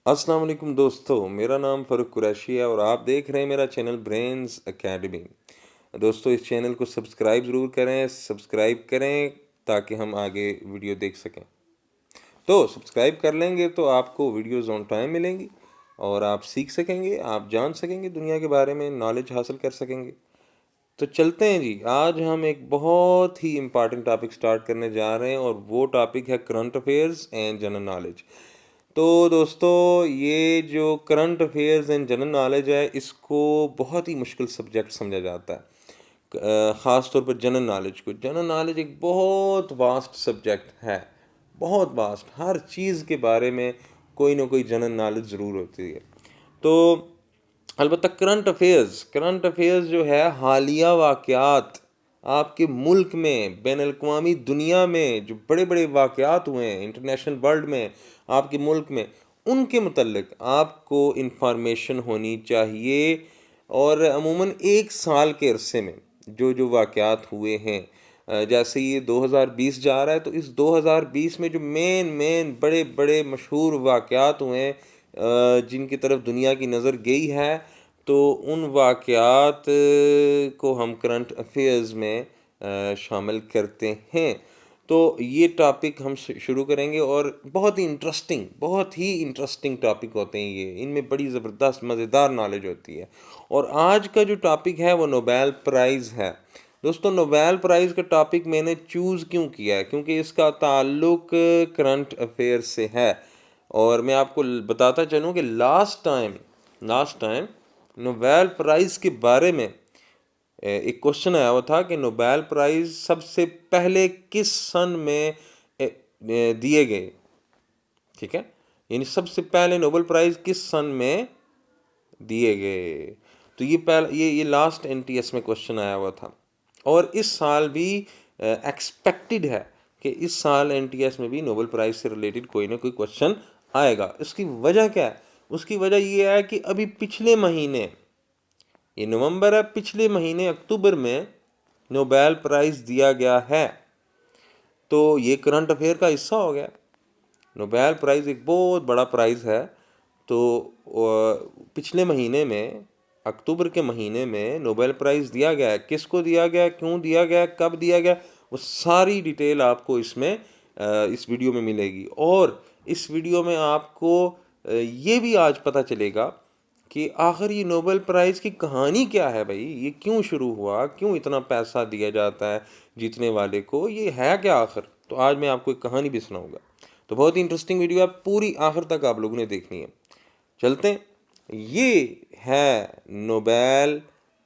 अस्सलाम वालेकुम दोस्तों, मेरा नाम फ़ारूक कुरैशी है और आप देख रहे हैं मेरा चैनल ब्रेन्स एकेडमी। दोस्तों, इस चैनल को सब्सक्राइब करें ताकि हम आगे वीडियो देख सकें। तो सब्सक्राइब कर लेंगे तो आपको वीडियोज़ ऑन टाइम मिलेंगी और आप सीख सकेंगे, आप जान सकेंगे, दुनिया के बारे में नॉलेज हासिल कर सकेंगे। तो चलते हैं जी, आज हम एक बहुत ही इम्पॉर्टेंट टॉपिक स्टार्ट करने जा रहे हैं और वो टॉपिक है current affairs and general knowledge. तो दोस्तों, ये जो current affairs and general knowledge है, इसको बहुत ही मुश्किल सब्जेक्ट समझा जाता है। ख़ास तौर पर जनरल नॉलेज एक बहुत वास्ट सब्जेक्ट है, बहुत वास्ट। हर चीज़ के बारे में कोई ना कोई जनरल नॉलेज ज़रूर होती है। तो अलबत्ता करंट अफेयर्स जो है, हालिया वाक़यात आपके मुल्क में, बैनुल-अक़वामी दुनिया में जो बड़े बड़े वाक़यात हुए हैं इंटरनेशनल वर्ल्ड में, आपके मुल्क में, उनके मुतल्लिक आपको इंफॉर्मेशन होनी चाहिए। और अमूमन एक साल के अरसे में जो जो वाक़यात हुए हैं, जैसे ये 2020 जा रहा है, तो इस 2020 में जो मेन मेन बड़े बड़े मशहूर वाक़यात हुए हैं, जिनकी तरफ दुनिया की नज़र गई है, तो उन वाक़यात को हम करंट अफेयर्स में शामिल करते हैं। तो ये टॉपिक हम शुरू करेंगे और बहुत ही इंटरेस्टिंग टॉपिक होते हैं ये। इनमें बड़ी ज़बरदस्त मज़ेदार नॉलेज होती है। और आज का जो टॉपिक है वो नोबेल प्राइज़ है। दोस्तों, नोबेल प्राइज़ का टॉपिक मैंने चूज़ क्यों किया है? क्योंकि इसका ताल्लुक करंट अफेयर से है। और मैं आपको बताता चलूँ कि लास्ट टाइम नोबेल प्राइज़ के बारे में एक क्वेश्चन आया हुआ था कि नोबेल प्राइज़ सबसे पहले किस सन में दिए गए। ठीक है, यानी सबसे पहले नोबेल प्राइज़ किस सन में दिए गए। तो ये लास्ट एनटीएस में क्वेश्चन आया हुआ था और इस साल भी एक्सपेक्टेड है कि इस साल एनटीएस में भी नोबेल प्राइज़ से रिलेटेड कोई ना कोई क्वेश्चन आएगा। इसकी वजह क्या है? उसकी वजह ये है कि अभी पिछले महीने, ये नवंबर है, पिछले महीने अक्टूबर में नोबेल प्राइज़ दिया गया है। तो ये करंट अफेयर का हिस्सा हो गया। नोबेल प्राइज़ एक बहुत बड़ा प्राइज़ है। तो पिछले महीने में, अक्टूबर के महीने में नोबेल प्राइज़ दिया गया है। किसको दिया गया, क्यों दिया गया, कब दिया गया, वो सारी डिटेल आपको इसमें इस वीडियो में मिलेगी। और इस वीडियो में आपको ये भी आज पता चलेगा कि आखिर ये नोबेल प्राइज़ की कहानी क्या है भाई। ये क्यों शुरू हुआ, क्यों इतना पैसा दिया जाता है जीतने वाले को, ये है क्या आखिर। तो आज मैं आपको एक कहानी भी सुनाऊंगा। तो बहुत ही इंटरेस्टिंग वीडियो है, पूरी आखिर तक आप लोगों ने देखनी है। चलते हैं। ये है नोबेल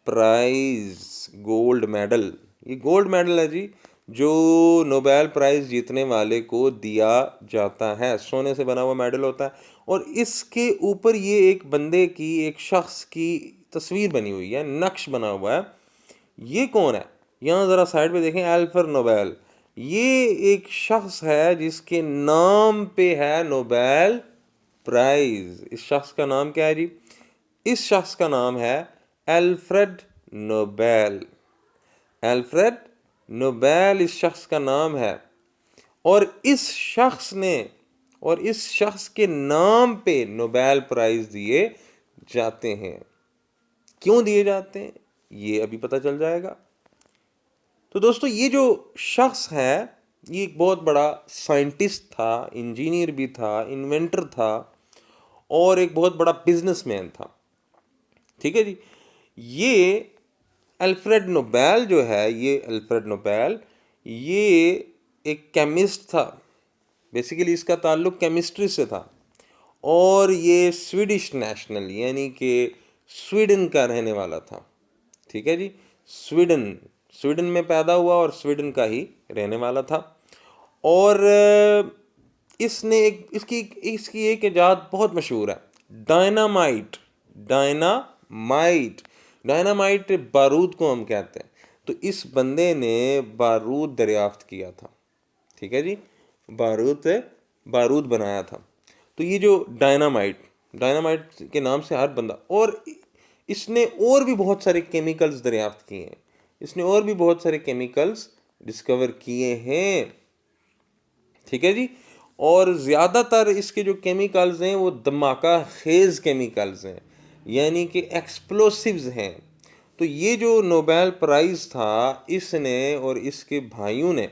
प्राइज़ गोल्ड मेडल। ये गोल्ड मेडल है जी, जो नोबेल प्राइज़ जीतने वाले को दिया जाता है। सोने से बना हुआ मेडल होता है और इसके ऊपर ये एक बंदे की, एक शख्स की तस्वीर बनी हुई है, नक्श बना हुआ है। ये कौन है? यहाँ ज़रा साइड पे देखें, अल्फ्रेड नोबेल। ये एक शख्स है जिसके नाम पे है नोबेल प्राइज़। इस शख्स का नाम क्या है जी? इस शख्स का नाम है अल्फ्रेड नोबेल। अल्फ्रेड नोबेल इस शख्स का नाम है। और इस शख्स के नाम पे नोबेल प्राइज़ दिए जाते हैं। क्यों दिए जाते हैं, ये अभी पता चल जाएगा। तो दोस्तों, ये जो शख्स है, ये एक बहुत बड़ा साइंटिस्ट था, इंजीनियर भी था, इन्वेंटर था और एक बहुत बड़ा बिजनेसमैन था। ठीक है जी। ये अल्फ्रेड नोबेल ये एक केमिस्ट था। बेसिकली इसका ताल्लुक केमिस्ट्री से था और ये स्वीडिश नेशनल, यानी कि स्वीडन का रहने वाला था। ठीक है जी। स्वीडन में पैदा हुआ और स्वीडन का ही रहने वाला था। और इसने इसकी एक इजाद बहुत मशहूर है, डायनामाइट। डायनामाइट डायनामाइट बारूद को हम कहते हैं। तो इस बंदे ने बारूद दरियाफ्त किया था। ठीक है जी। बारूद बनाया था। तो ये जो डायनामाइट के नाम से हर बंदा, और इसने और भी बहुत सारे केमिकल्स दरियाफ्त किए हैं। इसने और भी बहुत सारे केमिकल्स डिस्कवर किए हैं। ठीक है जी। और ज़्यादातर इसके जो केमिकल्स हैं वो धमाका खेज़ केमिकल्स हैं, यानी कि एक्सप्लोसिव्स हैं। तो ये जो नोबेल प्राइज़ था, इसने और इसके भाइयों ने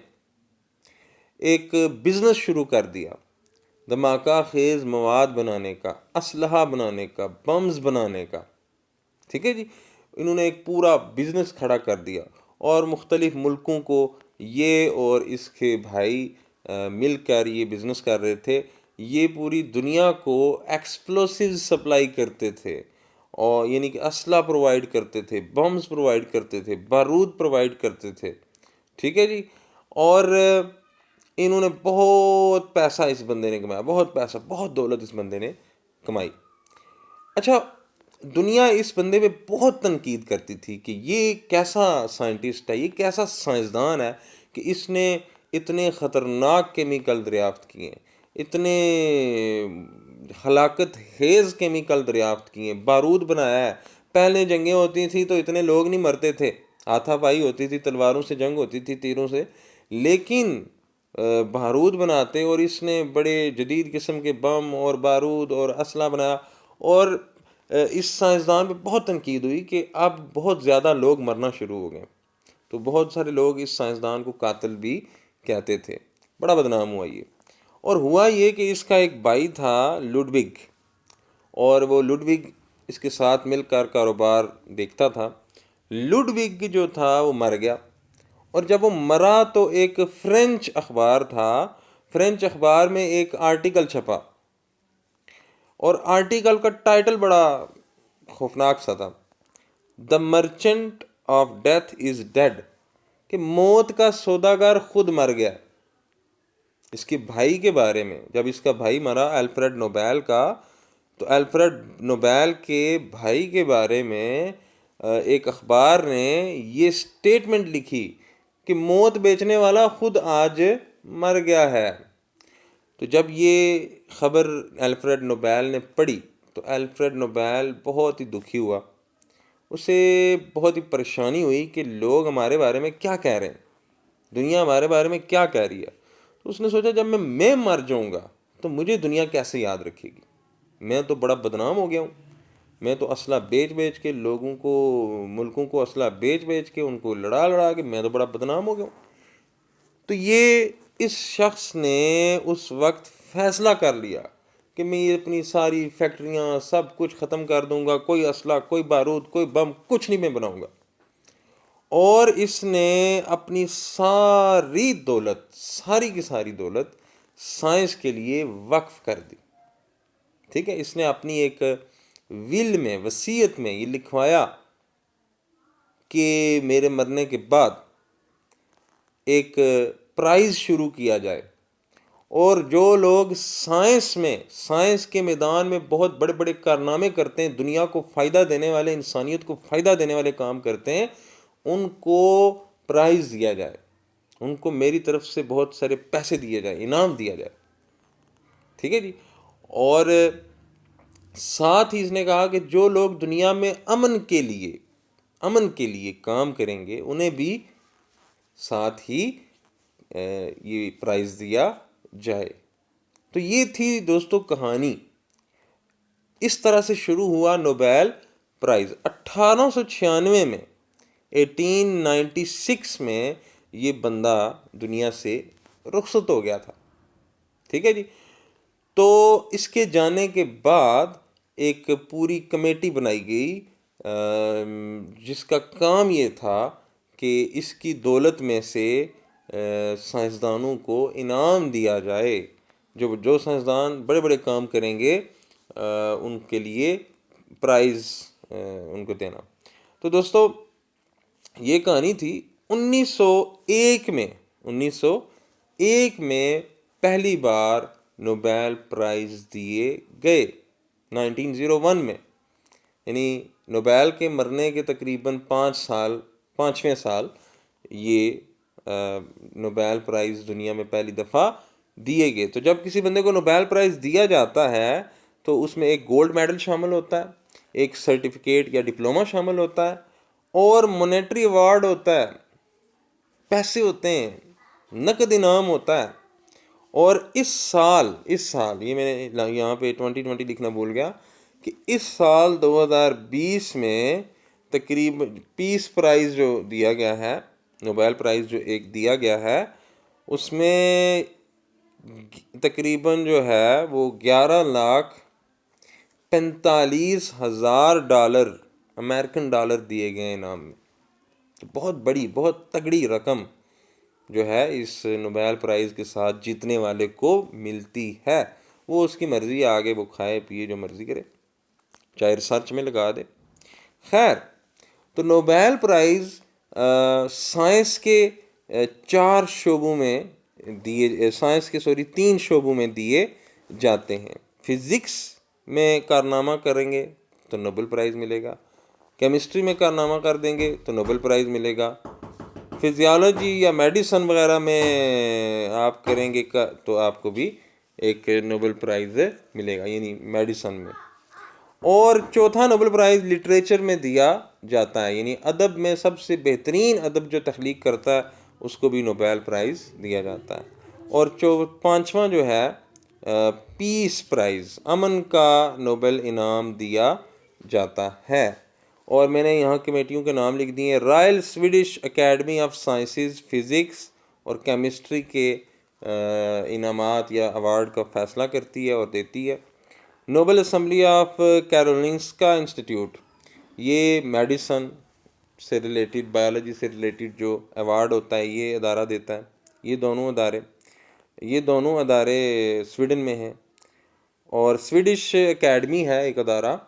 एक बिज़नेस शुरू कर दिया, धमाका खेज़ मवाद बनाने का, असलहा बनाने का, बम्स बनाने का। ठीक है जी। इन्होंने एक पूरा बिजनेस खड़ा कर दिया और मुख्तलिफ मुल्कों को ये और इसके भाई मिलकर ये बिजनेस कर रहे थे। ये पूरी दुनिया को एक्सप्लोसिव सप्लाई करते थे, और यानी कि असला प्रोवाइड करते थे, बम्स प्रोवाइड करते थे, बारूद प्रोवाइड करते थे। ठीक है जी। और इन्होंने बहुत पैसा इस बंदे ने कमाया, बहुत पैसा, बहुत दौलत इस बंदे ने कमाई। अच्छा, दुनिया इस बंदे पे बहुत तनकीद करती थी कि ये कैसा साइंटिस्ट है, ये कैसा साइंसदान है कि इसने इतने ख़तरनाक केमिकल दरियाफ्त किए, इतने हलाकत हेज़ केमिकल दरियाफ्त किए, बारूद बनाया है। पहले जंगें होती थी तो इतने लोग नहीं मरते थे, हाथापाई होती थी, तलवारों से जंग होती थी, तीरों से, लेकिन बारूद बनाते, और इसने बड़े जदीद किस्म के बम और बारूद और असला बनाया। और इस साइंसदान पे बहुत तनकीद हुई कि अब बहुत ज़्यादा लोग मरना शुरू हो गए, तो बहुत सारे लोग इस साइंसदान को कातिल भी कहते थे, बड़ा बदनाम हुआ ये। और हुआ ये कि इसका एक भाई था लुडविग, और वो लुडविग इसके साथ मिलकर कारोबार देखता था। लुडविग जो था वो मर गया, और जब वो मरा तो एक फ्रेंच अखबार था, फ्रेंच अखबार में एक आर्टिकल छपा, और आर्टिकल का टाइटल बड़ा खौफनाक सा था, the merchant of death is dead, कि मौत का सौदागर खुद मर गया। इसके भाई के बारे में, जब इसका भाई मरा अल्फ्रेड नोबेल का, तो अल्फ्रेड नोबेल के भाई के बारे में एक अखबार ने ये स्टेटमेंट लिखी कि मौत बेचने वाला खुद आज मर गया है। तो जब ये खबर अल्फ्रेड नोबेल ने पढ़ी, तो अल्फ्रेड नोबेल बहुत ही दुखी हुआ, उसे बहुत ही परेशानी हुई कि लोग हमारे बारे में क्या कह रहे हैं, दुनिया हमारे बारे में क्या कह रही है। तो उसने सोचा जब मैं मर जाऊंगा तो मुझे दुनिया कैसे याद रखेगी, मैं तो बड़ा बदनाम हो गया हूँ, मैं तो असला बेच बेच के लोगों को, मुल्कों को असला बेच बेच के, उनको लड़ा लड़ा के मैं तो बड़ा बदनाम हो गया हूँ। तो ये इस शख्स ने उस वक्त फैसला कर लिया कि मैं ये अपनी सारी फैक्ट्रियाँ सब कुछ ख़त्म कर दूंगा, कोई असला, कोई बारूद, कोई बम, कुछ नहीं मैं बनाऊंगा। और इसने अपनी सारी दौलत, सारी की सारी दौलत साइंस के लिए वक्फ कर दी। ठीक है। इसने अपनी एक विल में, वसीयत में ये लिखवाया कि मेरे मरने के बाद एक प्राइज़ शुरू किया जाए, और जो लोग साइंस में, साइंस के मैदान में बहुत बड़े बड़े कारनामे करते हैं, दुनिया को फ़ायदा देने वाले, इंसानियत को फ़ायदा देने वाले काम करते हैं, उनको प्राइज़ दिया जाए, उनको मेरी तरफ से बहुत सारे पैसे दिए जाए, इनाम दिया जाए। ठीक है जी। और साथ ही इसने कहा कि जो लोग दुनिया में अमन के लिए काम करेंगे, उन्हें भी साथ ही ये प्राइज़ दिया जाए। तो ये थी दोस्तों कहानी। इस तरह से शुरू हुआ नोबेल प्राइज़ 1896 में, 1896 में ये बंदा दुनिया से रुखसत हो गया था। ठीक है जी। तो इसके जाने के बाद एक पूरी कमेटी बनाई गई, जिसका काम ये था कि इसकी दौलत में से साइंसदानों को इनाम दिया जाए, जो जो साइंसदान बड़े बड़े काम करेंगे उनके लिए प्राइज़ उनको देना। तो दोस्तों ये कहानी थी। 1901 में, 1901 में पहली बार नोबेल प्राइज़ दिए गए, 1901 में, यानी नोबेल के मरने के तकरीबन 5 साल, 5वें साल ये नोबेल प्राइज़ दुनिया में पहली दफ़ा दिए गए। तो जब किसी बंदे को नोबेल प्राइज़ दिया जाता है तो उसमें एक गोल्ड मेडल शामिल होता है, एक सर्टिफिकेट या डिप्लोमा शामिल होता है, और मॉनेटरी अवार्ड होता है, पैसे होते हैं, नकद इनाम होता है, और इस साल ये मैंने यहाँ पे 2020 लिखना भूल गया कि इस साल 2020 में तकरीबन पीस प्राइज़ जो दिया गया है, नोबेल प्राइज़ जो एक दिया गया है, उसमें तकरीबन जो है वो 11,45,000 अमेरिकन डॉलर दिए गए इनाम में। तो बहुत बड़ी, बहुत तगड़ी रकम जो है इस नोबेल प्राइज़ के साथ जीतने वाले को मिलती है। वो उसकी मर्ज़ी, आगे वो खाए पिए जो मर्ज़ी करे, चाहे रिसर्च में लगा दे। खैर, तो नोबेल प्राइज़ साइंस के 4 शोबों में दिए, साइंस के 3 शोबों में दिए जाते हैं। फिज़िक्स में कारनामा करेंगे तो नोबेल प्राइज़ मिलेगा, केमिस्ट्री में कारनामा कर देंगे तो नोबेल प्राइज़ मिलेगा, फिजियोलॉजी या मेडिसिन वगैरह में आप करेंगे तो आपको भी एक नोबेल प्राइज़ मिलेगा, यानी मेडिसिन में। और चौथा नोबेल प्राइज़ लिटरेचर में दिया जाता है, यानी अदब में सबसे बेहतरीन अदब जो तख्लीक करता है उसको भी नोबेल प्राइज़ दिया जाता है। और पांचवा जो है पीस प्राइज़, अमन का नोबेल इनाम दिया जाता है। और मैंने यहाँ कमेटियों के नाम लिख दिए: royal Swedish academy of sciences physics और केमिस्ट्री के इनामात या अवार्ड का फ़ैसला करती है और देती है। Nobel assembly of Karolinska institute, ये मेडिसन से रिलेटेड, बायोलॉजी से रिलेटेड जो अवार्ड होता है ये अदारा देता है। ये दोनों अदारे स्वीडन में हैं। और स्वीडिश एकेडमी है एक अदारा,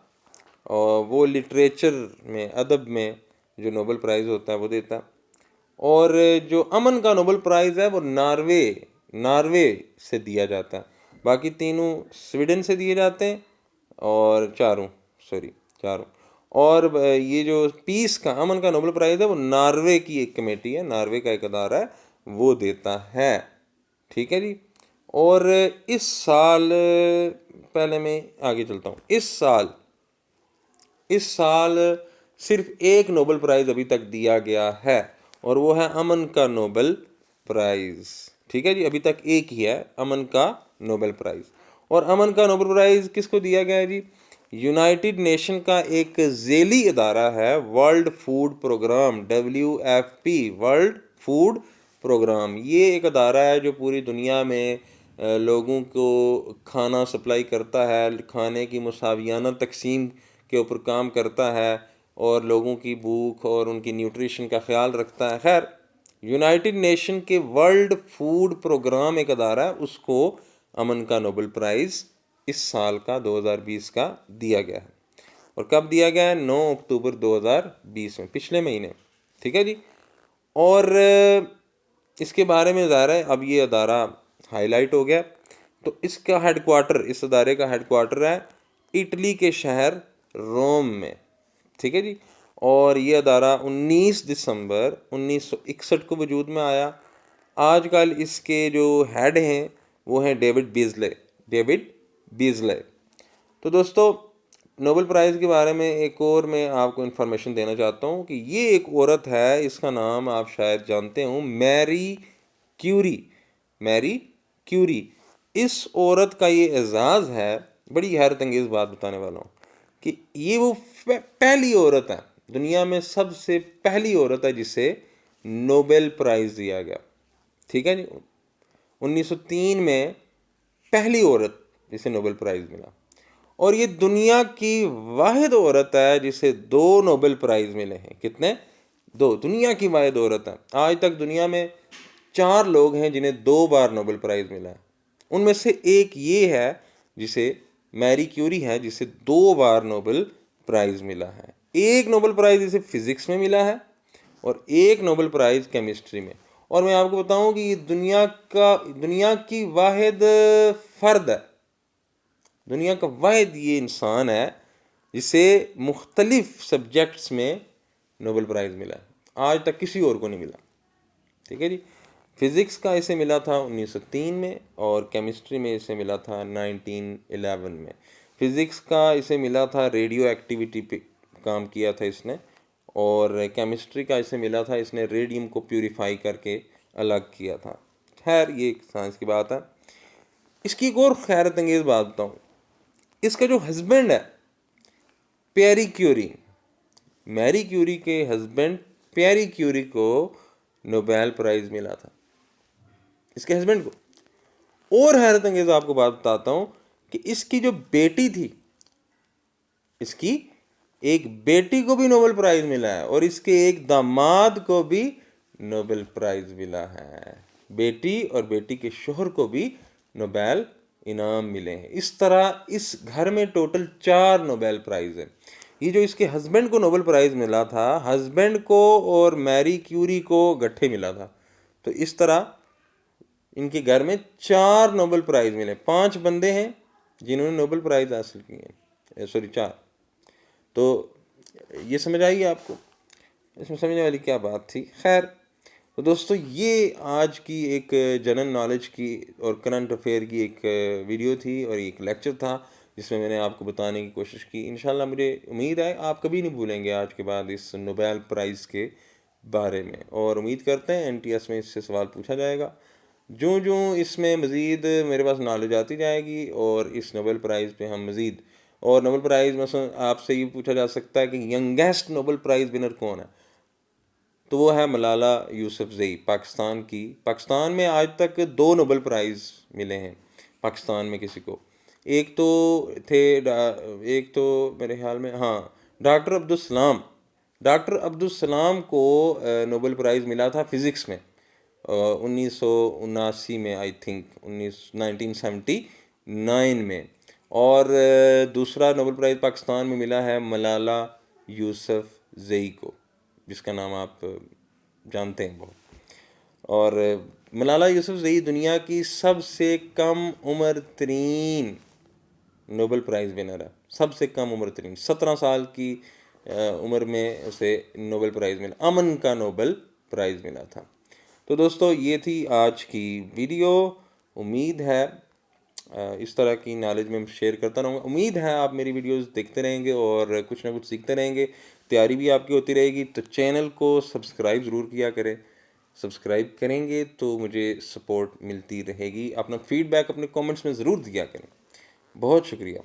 और वो लिटरेचर में, अदब में जो नोबेल प्राइज़ होता है वो देता है। और जो अमन का नोबेल प्राइज़ है वो नॉर्वे से दिया जाता है। बाकी तीनों स्वीडन से दिए जाते हैं, और चारों। और ये जो पीस का, अमन का नोबेल प्राइज़ है वो नॉर्वे की एक कमेटी है, नॉर्वे का एक अदारा है, वो देता है। ठीक है जी। और इस साल, पहले मैं आगे चलता हूँ, इस साल सिर्फ एक नोबेल प्राइज़ अभी तक दिया गया है, और वो है अमन का नोबेल प्राइज़। ठीक है जी, अभी तक एक ही है, अमन का नोबेल प्राइज़। और अमन का नोबेल प्राइज़ किसको दिया गया है जी? यूनाइटेड नेशन का एक झेली अदारा है, world food programme, WFP, world food programme. ये एक अदारा है जो पूरी दुनिया में लोगों को खाना सप्लाई करता है, खाने की मुसावियाना तकसीम के ऊपर काम करता है, और लोगों की भूख और उनकी न्यूट्रिशन का ख्याल रखता है। खैर, यूनाइटेड नेशन के वर्ल्ड फूड प्रोग्राम एक अदारा है, उसको अमन का नोबेल प्राइज़ इस साल का 2020 का दिया गया है। और कब दिया गया है? 9 अक्टूबर 2020 में, पिछले महीने। ठीक है जी। और इसके बारे में ज़ाहिर है अब ये अदारा हाईलाइट हो गया। तो इसका हेडक्वार्टर, इस अदारे का हेडक्वार्टर है इटली के शहर रोम में। ठीक है जी। और ये अदारा 19 दिसंबर 1961 को वजूद में आया। आजकल इसके जो हेड हैं वो हैं डेविड बीज़ले। तो दोस्तों, नोबेल प्राइज़ के बारे में एक और मैं आपको इन्फॉर्मेशन देना चाहता हूँ कि ये एक औरत है, इसका नाम आप शायद जानते हो, मैरी क्यूरी। इस औरत का ये एजाज़ है, बड़ी हैरत अंगेज़ बात बताने वाला हूँ, कि ये वो पहली औरत है, दुनिया में सबसे पहली औरत है जिसे नोबेल प्राइज़ दिया गया। ठीक है जी। 1903 में पहली औरत जिसे नोबेल प्राइज़ मिला। और ये दुनिया की वाहिद औरत है जिसे 2 नोबेल प्राइज़ मिले हैं। कितने? 2। दुनिया की वाहिद औरत है। आज तक दुनिया में 4 लोग हैं जिन्हें 2 बार नोबेल प्राइज़ मिला है। उनमें से एक ये है जिसे मैरी क्यूरी है, जिसे 2 बार नोबेल प्राइज़ मिला है। एक नोबेल प्राइज़ इसे फिज़िक्स में मिला है, और एक नोबेल प्राइज़ केमिस्ट्री में। और मैं आपको बताऊं कि ये दुनिया की वाहिद फ़र्द है, दुनिया का वाहिद ये इंसान है जिसे मुख्तलिफ सब्जेक्ट्स में नोबेल प्राइज़ मिला है। आज तक किसी और को नहीं मिला। ठीक है जी। फिज़िक्स का इसे मिला था 1903 में, और केमिस्ट्री में इसे मिला था 1911 में। फिज़िक्स का इसे मिला था, रेडियो एक्टिविटी पे काम किया था इसने। और केमिस्ट्री का इसे मिला था, इसने रेडियम को प्यूरिफाई करके अलग किया था। खैर, ये साइंस की बात है। इसकी एक और खैरत अंगेज़ बात बताऊँ, इसका जो हस्बैंड है प्यारी क्यूरी, मैरी क्यूरी के हस्बैंड प्यारी क्यूरी को नोबेल प्राइज़ मिला था, इसके हस्बैंड को। और हैरत अंगेज़ आपको बात बताता हूँ कि इसकी जो बेटी थी, इसकी एक बेटी को भी नोबेल प्राइज़ मिला है और इसके एक दामाद को भी नोबेल प्राइज़ मिला है। बेटी और बेटी के शोहर को भी नोबेल इनाम मिले हैं। इस तरह इस घर में टोटल 4 नोबेल प्राइज़ हैं। ये जो इसके हस्बैंड को नोबेल प्राइज़ मिला था, हस्बैंड को और मैरी क्यूरी को गट्ठे मिला था। तो इस तरह इनके घर में 4 नोबेल प्राइज़ मिले। 5 बंदे हैं जिन्होंने नोबेल प्राइज़ हासिल किए हैं, सॉरी 4। तो ये समझ आएगी आपको, इसमें समझने वाली क्या बात थी। खैर, तो दोस्तों ये आज की एक जनरल नॉलेज की और करंट अफेयर की एक वीडियो थी और एक लेक्चर था जिसमें मैंने आपको बताने की कोशिश की। इंशाल्लाह मुझे उम्मीद है आप कभी नहीं भूलेंगे आज के बाद इस नोबेल प्राइज़ के बारे में, और उम्मीद करते हैं NTS में इससे सवाल पूछा जाएगा। जो जो इसमें मज़ीद मेरे पास नॉलेज आती जाएगी और इस नोबेल प्राइज़ पे हम मज़ीद, और नोबेल प्राइज़ मसलन आपसे ये पूछा जा सकता है कि यंगेस्ट नोबेल प्राइज़ विनर कौन है, तो वो है मलाला यूसुफजई, पाकिस्तान की। पाकिस्तान में आज तक 2 नोबेल प्राइज़ मिले हैं पाकिस्तान में किसी को। एक तो मेरे ख्याल में, हाँ, डॉक्टर अब्दुल सलाम को नोबेल प्राइज़ मिला था फ़िज़िक्स में 1979 में, आई थिंक 1979 में। और दूसरा नोबेल प्राइज़ पाकिस्तान में मिला है मलाला यूसुफजई को, जिसका नाम आप जानते हैं बहुत। और मलाला यूसुफजई दुनिया की सबसे कम उम्र तरीन नोबेल प्राइज़ विनर है। सबसे कम उम्र तरीन 17 साल की उम्र में उसे नोबेल प्राइज़ मिला, अमन का नोबेल प्राइज़ मिला था। तो दोस्तों ये थी आज की वीडियो। उम्मीद है इस तरह की नॉलेज मैं शेयर करता रहूँगा। उम्मीद है आप मेरी वीडियोस देखते रहेंगे और कुछ ना कुछ सीखते रहेंगे, तैयारी भी आपकी होती रहेगी। तो चैनल को सब्सक्राइब ज़रूर किया करें, सब्सक्राइब करेंगे तो मुझे सपोर्ट मिलती रहेगी। अपना फीडबैक अपने कमेंट्स में ज़रूर दिया करें। बहुत शुक्रिया।